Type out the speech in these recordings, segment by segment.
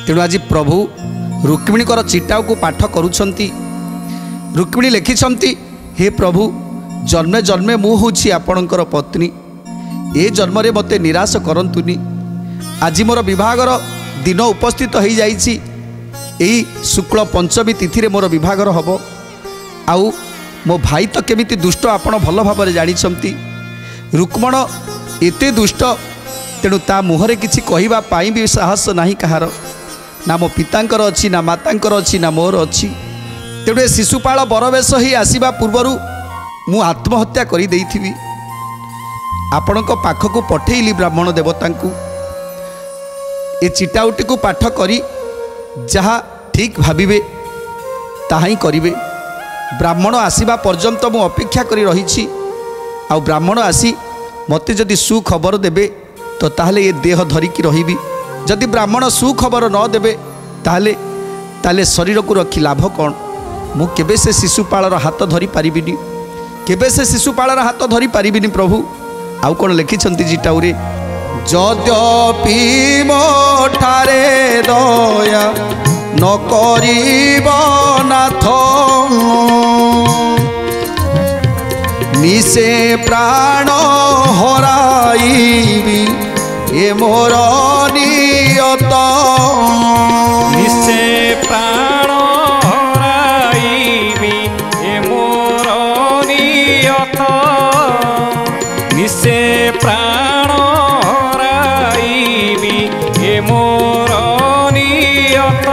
तेणु आज प्रभु रुक्मिणीकर चिटा को पाठ करुछंती। रुक्मिणी लिखिछंती, हे प्रभु जन्मे जन्मे मु होछि आपणकर पत्नी, ए जन्म रे मते निराश करंतुनी। आज मोर विभागर दिन उपस्थित हो जाइछि, एई शुक्ल पंचमी तिथि रे मोर विभागर हबो। आउ मो भाई तो केमिति दुष्ट आपण भल भाव जानिछंती। रुक्मण एते दुष्ट, तेणु ता मुहरे किछि कहिबा पाई भी साहस नाही कहार, ना मो पितांकर अच्छी ना मातांकर अच्छी ना मोर अच्छी। तेणु ए शिशुपाल बरवेश ही आसवा पूर्वर मु आत्महत्या करि देइथिबि। आपणक पाखक पठेइली ब्राह्मण देवता को ए चिटाउटी को पाठ करी जहा ठीक भाविबे ताहा ही करिवे। ब्राह्मण आसीबा पर्यंत मु अपेक्षा करी रहिछि। आ ब्राह्मण आसी मते जदि सुखबर देबे तो ताहले ये देह धरिकी रहिबी। जदि ब्राह्मण सुखबर न देबे ताहले शरीर को रखी लाभ कौन। मु केबे से शिशुपालर हाथ धरी पारिबिनी, केबे से शिशुपालर हाथ धरी पारिबिनी प्रभु। आउ कौन लिखिछंती चिटाउरे, यद्यपि मोठारे दया न करिब नाथ, निसे प्राण हराइबी ए मोर नियत। निसे प्राण हराइबी ए मोर नियत, निसे प्राण हराइबी ए मोर नियत।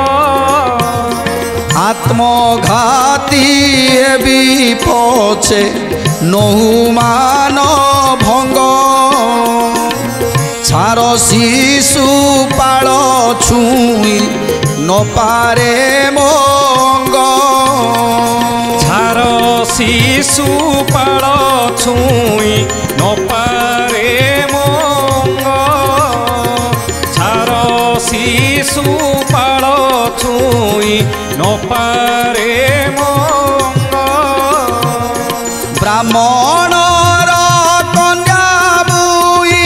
आत्मघाती भी पछे नहुमान भंग, छार शिशुपाल छुई न पारे मंग। छार शिशुपाल छुई न पारे मंग, छार शिशुपाल छुई न पारे मंग। ब्राह्मणर कन्या बुई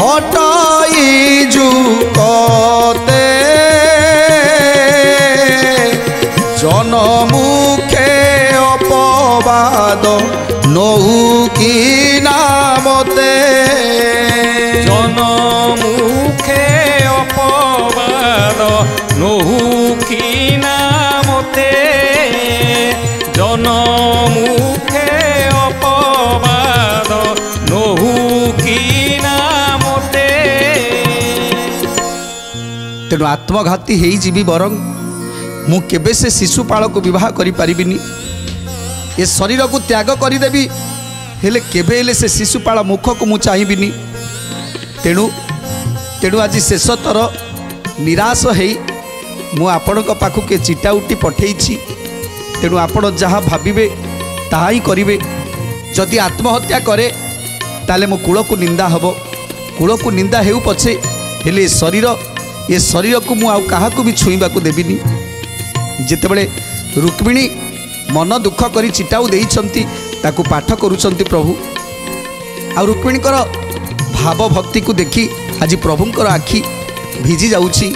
अटई जुकते, जनमुखे अपवाद नहु की नामते। जनमुखे अपवाद नहु की नामते, जनमुखे अपवाद नहु की नामते। तेणु आत्मघाती हो जीवी बरং मु केबे से शिशुपाल को विवाह करि पारिबिनी। ए शरीर को त्याग करदेवी, हेले केबे हेले से शिशुपाल मुख को मु चाहिबिनी। तेणु तेणु आज शेषतर निराश है मु आपणक पाखु के चिटाउटी पठेइछि। तेणु आपण जहाँ भाविबे ताहा ही करिवे। जदि आत्महत्या करे ताले मो कूल को निंदा हबो, कूल को निंदा हेउ पछे, हेले ये शरीर को मु आउ काहा को भी छुईबा को देबिनी। जेतेबेले रुक्मिणी मन दुख करी चिटाउ देइछंती ताकू पाठ करूछंती प्रभु। आ रुक्मिणीकर भाव भक्ति को देखी आज प्रभुंकर आखि भिजी जाउछि।